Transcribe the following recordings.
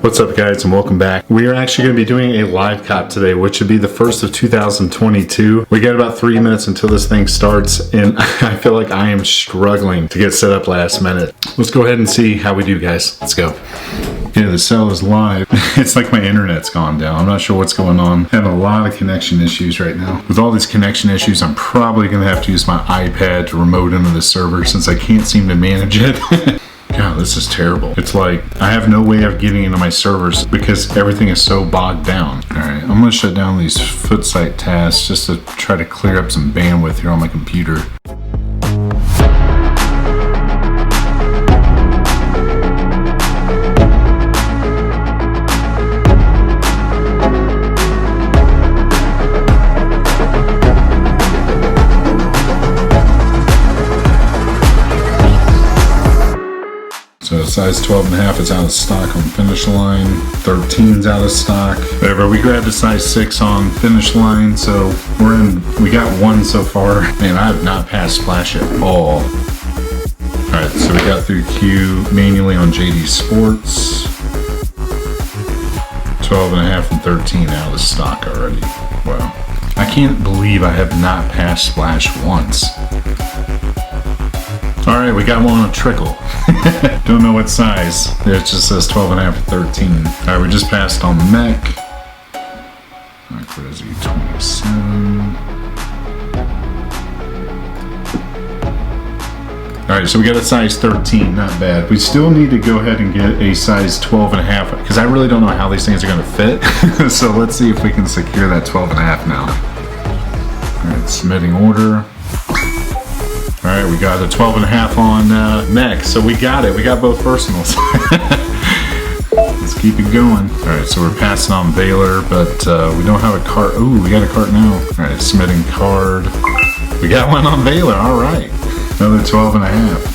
What's up guys and welcome back. We are actually going to be doing a live cop today, which should be the first of 2022. We got about 3 minutes until this thing starts and I feel like I am struggling to get set up last minute. Let's go ahead and see how we do, guys. Let's go. Yeah, the cell is live. It's like my internet's gone down. I'm not sure what's going on. I have a lot of connection issues right now. With all these connection issues, I'm probably going to have to use my iPad to remote into the server since I can't seem to manage it. God, this is terrible. It's like I have no way of getting into my servers because everything is so bogged down. All right, I'm gonna shut down these foot site tasks just to try to clear up some bandwidth here on my computer. So size 12.5 is out of stock on Finish Line. 13's out of stock. Whatever, we grabbed a size 6 on Finish Line, so we got one so far. Man, I have not passed Splash at all. Alright, so we got through Q manually on JD Sports. 12.5 and 13 out of stock already. Wow. I can't believe I have not passed Splash once. Alright, we got one on Trickle. Don't know what size. It just says 12.5 and 13. Alright, we just passed on Mech. Alright, where is he? 27. Alright, so we got a size 13, not bad. We still need to go ahead and get a size 12.5 because I really don't know how these things are going to fit. So let's see if we can secure that 12.5 now. Alright, submitting order. Alright, we got a 12.5 on Mech, so we got it. We got both personals. Let's keep it going. Alright, so we're passing on Valor, but we don't have a cart. Ooh, we got a cart now. Alright, submitting card. We got one on Valor, alright. Another 12.5.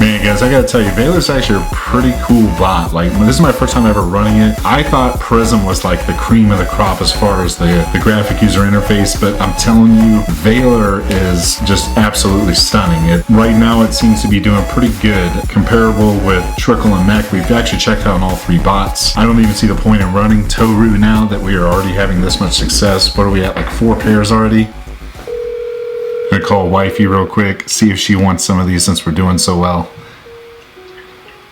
Man, guys, I gotta tell you, Valor's actually a pretty cool bot. Like, this is my first time ever running it. I thought Prism was like the cream of the crop as far as the graphic user interface, but I'm telling you, Valor is just absolutely stunning. Right now, it seems to be doing pretty good, comparable with Trickle and Mech. We've actually checked out on all 3 bots. I don't even see the point in running Toru now that we are already having this much success. What are we at, like 4 pairs already? I'm gonna call wifey real quick, see if she wants some of these since we're doing so well.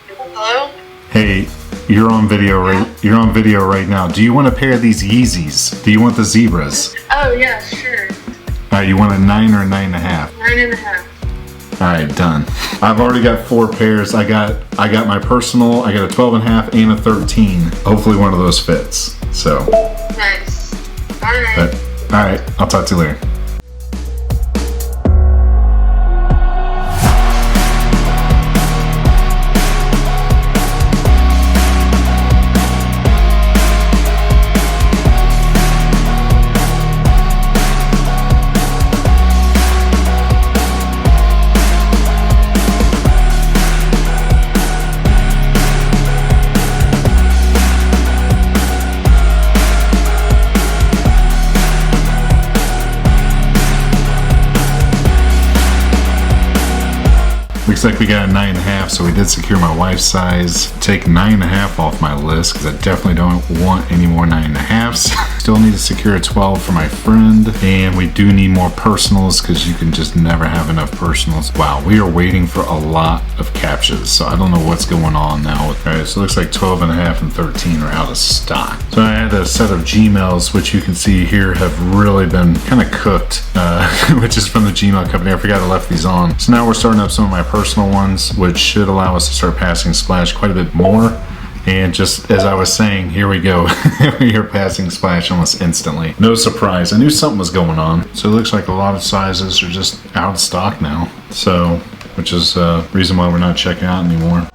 Hello? Hey, you're on video right now. Do you want a pair of these Yeezys? Do you want the zebras? Oh yeah, sure. Alright, you want a 9 or a 9.5? 9.5. Alright, done. I've already got 4 pairs. I got my personal, I got a 12.5 and a 13. Hopefully one of those fits. So. Nice. Alright. Alright, I'll talk to you later. Looks like we got a 9.5, so we did secure my wife's size. Take 9.5 off my list because I definitely don't want any more 9.5s. Still need to secure a 12 for my friend, and we do need more personals because you can just never have enough personals. Wow, we are waiting for a lot of captchas, so I don't know what's going on now. Alright, so it looks like 12.5 and 13 are out of stock. So I had a set of Gmails, which you can see here have really been kind of cooked, which is from the Gmail company. I forgot I left these on. So now we're starting up some of my personal ones, which should allow us to start passing Splash quite a bit more. And just as I was saying, here we go. We are passing Splash almost instantly. No surprise. I knew something was going on. So it looks like a lot of sizes are just out of stock now. So, which is the reason why we're not checking out anymore.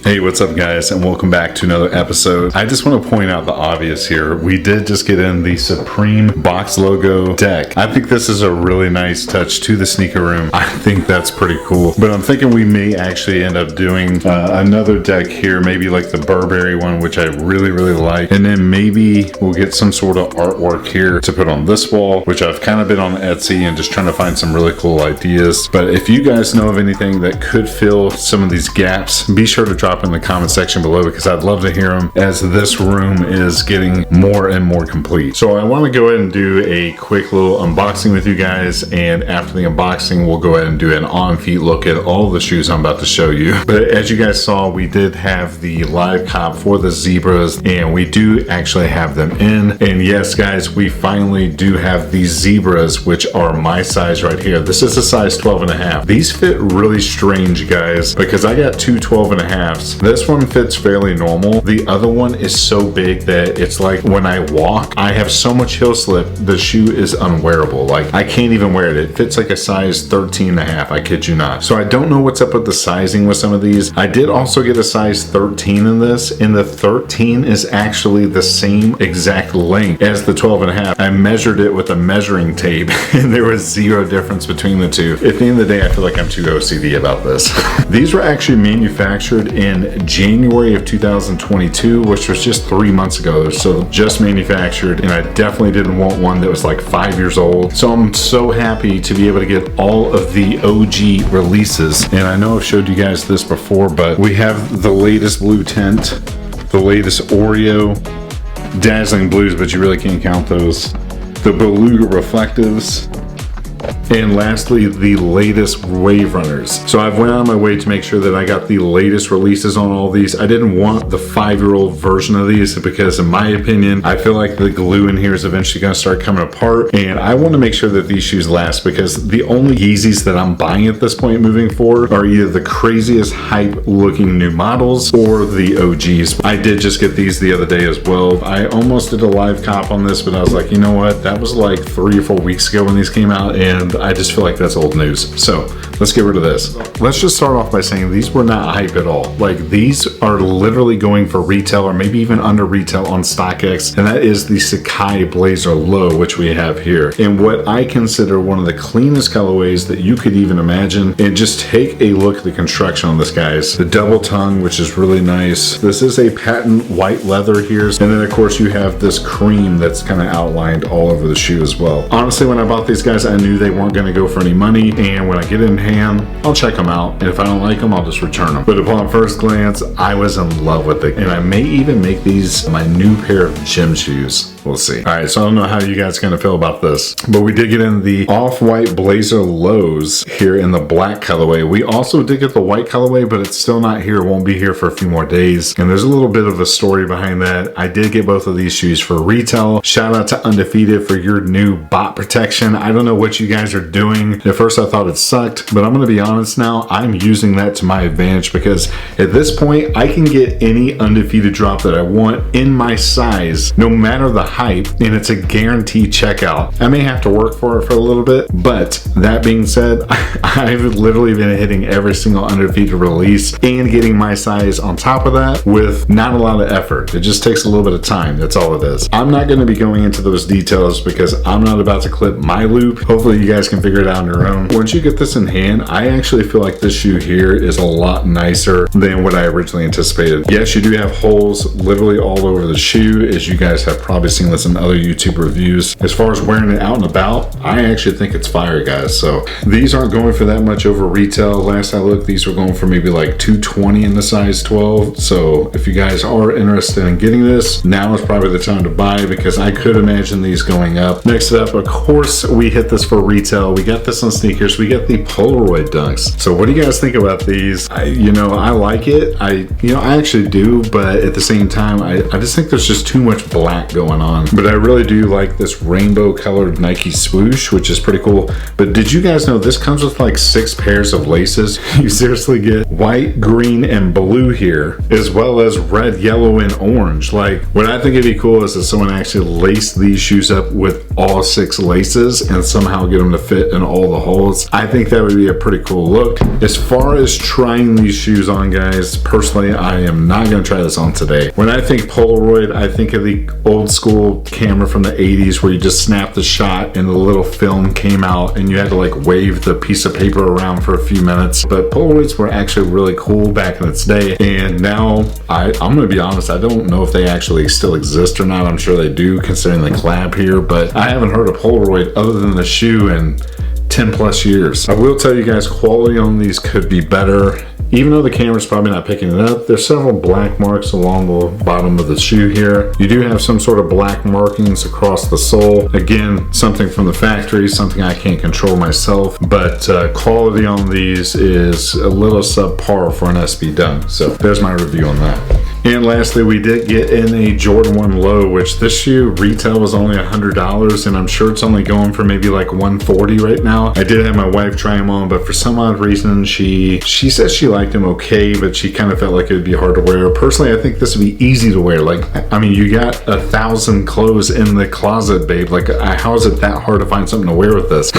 Hey, what's up guys, and welcome back to another episode. I just want to point out the obvious here. We did just get in the Supreme box logo deck. I think this is a really nice touch to the sneaker room. I think that's pretty cool. But I'm thinking we may actually end up doing another deck here, maybe like the Burberry one, which I really like. And then maybe we'll get some sort of artwork here to put on this wall, which I've kind of been on Etsy and just trying to find some really cool ideas. But if you guys know of anything that could fill some of these gaps, be sure to drop in the comment section below, because I'd love to hear them as this room is getting more and more complete. So I want to go ahead and do a quick little unboxing with you guys, and after the unboxing we'll go ahead and do an on-feet look at all the shoes I'm about to show you. But as you guys saw, we did have the live cop for the zebras, and we do actually have them in. And yes guys, we finally do have these zebras, which are my size right here. This is a size 12.5. These fit really strange guys, because I got two 12.5s. This one fits fairly normal. The other one is so big that it's like when I walk, I have so much heel slip, the shoe is unwearable. Like I can't even wear it. It fits like a size 13.5, I kid you not. So I don't know what's up with the sizing with some of these. I did also get a size 13 in this, and the 13 is actually the same exact length as the 12.5. I measured it with a measuring tape and there was zero difference between the two. At the end of the day, I feel like I'm too OCD about this. These were actually manufactured in January of 2022, which was just 3 months ago. So just manufactured, and I definitely didn't want one that was like 5 years old. So I'm so happy to be able to get all of the OG releases. And I know I've showed you guys this before, but we have the latest blue tint, the latest Oreo, dazzling blues, but you really can't count those, the Beluga reflectives, and lastly the latest wave runners. So I've went out of my way to make sure that I got the latest releases on all these. I didn't want the 5-year-old version of these, because in my opinion, I feel like the glue in here is eventually going to start coming apart, and I want to make sure that these shoes last, because the only Yeezys that I'm buying at this point moving forward are either the craziest hype looking new models or the OGs. I did just get these the other day as well. I almost did a live cop on this, but I was like, you know what, that was like 3 or 4 weeks ago when these came out, and I just feel like that's old news. So let's get rid of this. Let's just start off by saying these were not hype at all. Like these are literally going for retail or maybe even under retail on StockX, and that is the MEKAIO Blazer Low, which we have here. And what I consider one of the cleanest colorways that you could even imagine. And just take a look at the construction on this, guys. The double tongue, which is really nice. This is a patent white leather here. And then of course you have this cream that's kind of outlined all over the shoe as well. Honestly, when I bought these guys, I knew they weren't going to go for any money, and when I get in hand, I'll check them out, and if I don't like them, I'll just return them. But upon first glance, I was in love with it, and I may even make these my new pair of gym shoes. We'll see. All right, so I don't know how you guys are going to feel about this, but we did get in the off-white Blazer Lows here in the black colorway. We also did get the white colorway, but it's still not here. It won't be here for a few more days, and there's a little bit of a story behind that. I did get both of these shoes for retail. Shout out to Undefeated for your new bot protection. I don't know what you guys are doing. At first I thought it sucked, but I'm going to be honest now, I'm using that to my advantage, because at this point I can get any Undefeated drop that I want in my size, no matter the hype, and it's a guaranteed checkout. I may have to work for it for a little bit, but that being said, I've literally been hitting every single Undefeated release and getting my size on top of that with not a lot of effort. It just takes a little bit of time. That's all it is. I'm not going to be going into those details because I'm not about to clip my loop. Hopefully you guys can figure it out on your own. Once you get this in hand, I actually feel like this shoe here is a lot nicer than what I originally anticipated. Yes, you do have holes literally all over the shoe, as you guys have probably seen this in other YouTube reviews. As far as wearing it out and about, I actually think it's fire, guys. So these aren't going for that much over retail. Last I looked, these were going for maybe like $220 in the size 12. So if you guys are interested in getting this, now is probably the time to buy, because I could imagine these going up. Next up, of course, we hit this for retail. We got this on sneakers. We got the Polaroid dunks. So what do you guys think about these? I like it. I actually do, but at the same time, I just think there's just too much black going on. But I really do like this rainbow colored Nike swoosh, which is pretty cool. But did you guys know this comes with like 6 pairs of laces? You seriously get white, green, and blue here, as well as red, yellow, and orange. Like, what I think it'd be cool is if someone actually laced these shoes up with all 6 laces and somehow get them to fit in all the holes. I think that would be a pretty cool look. As far as trying these shoes on, guys, personally, I am not gonna try this on today. When I think Polaroid, I think of the old school camera from the 80s where you just snapped the shot and the little film came out and you had to like wave the piece of paper around for a few minutes. But Polaroids were actually really cool back in its day, and now I'm gonna be honest, I don't know if they actually still exist or not. I'm sure they do considering the collab here, but I haven't heard of Polaroid other than the shoe in 10 plus years. I will tell you guys, quality on these could be better. Even though the camera's probably not picking it up, there's several black marks along the bottom of the shoe here. You do have some sort of black markings across the sole. Again, something from the factory, something I can't control myself, but quality on these is a little subpar for an SB Dunk. So there's my review on that. And lastly, we did get in a Jordan 1 Low, which this shoe retail was only $100, and I'm sure it's only going for maybe like $140 right now. I did have my wife try them on, but for some odd reason, she says she liked them okay, but she kind of felt like it would be hard to wear. Personally, I think this would be easy to wear. Like, I mean, you got 1,000 clothes in the closet, babe. Like, how is it that hard to find something to wear with this?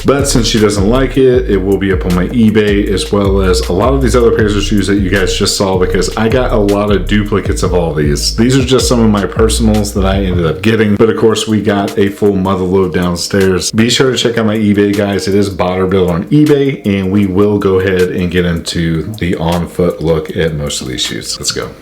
But since she doesn't like it, it will be up on my eBay, as well as a lot of these other pairs of shoes that you guys just saw, because I got a lot of duplicates of all these. These are just some of my personals that I ended up getting, but of course we got a full mother load downstairs. Be sure to check out my eBay, guys. It is Botter Build on eBay, and we will go ahead and get into the on foot look at most of these shoes. Let's go.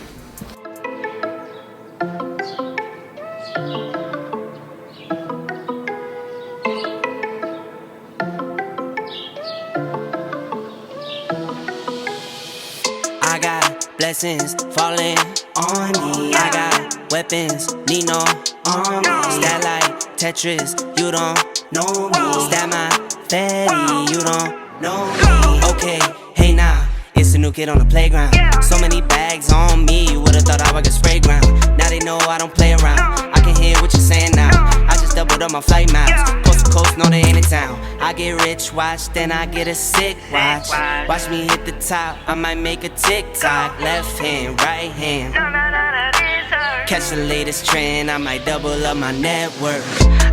I got blessings falling on me. I got weapons, need no army. Stat like Tetris, you don't know me. Stat my fatty, you don't know me. Okay, hey now, it's a new kid on the playground. So many bags on me, you would've thought I was a spray ground. Now they know I don't play around. I can hear what you're saying now. I just doubled up my flight miles. Coast to coast, no they ain't in town. I get rich, watch, then I get a sick watch. Watch me hit the top, I might make a TikTok. Left hand, right hand. Catch the latest trend, I might double up my net worth.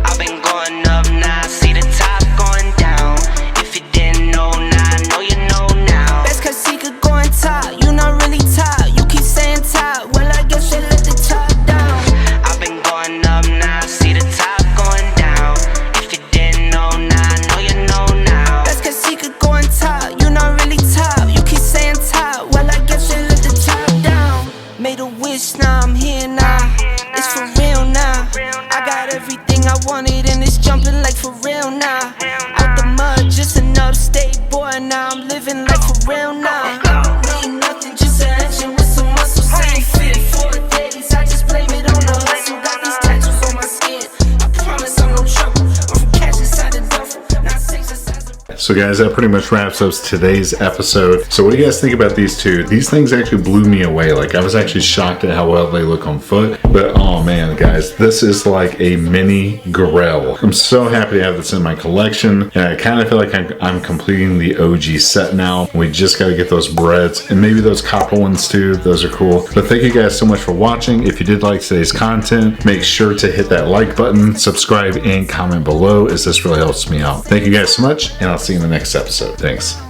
I've been going up now, see the top going down. If you didn't know now, I know you know now. Best cause he could go on top, you not really top. You keep saying top, well I guess they let the top down. I've been going up now, see the top going down. If you didn't know now, I know you know now. Best cause he could go on top, you not really top. You keep saying top, well I guess they let the top down. Made a wish, now I'm here now. It's for real now. I got everything I wanted and it's jumping like for real now. Out the mud, just another state boy now. I'm living like for real now. Ain't nothing, just an engine with some muscles. Ain't fit for days. I just blame it on the hustle. Got these tattoos on my skin. I promise I'm no trouble. I'm from cash inside the duffel. Not 6 inside the. So guys, that pretty much wraps up today's episode. So what do you guys think about these two? These things actually blew me away. Like, I was actually shocked at how well they look on foot. But oh man, guys, this is like a mini Grell. I'm so happy to have this in my collection. And I kind of feel like I'm completing the OG set now. We just got to get those breads and maybe those copper ones too. Those are cool. But thank you guys so much for watching. If you did like today's content, make sure to hit that like button, subscribe, and comment below, as this really helps me out. Thank you guys so much, and I'll see you in the next episode. Thanks.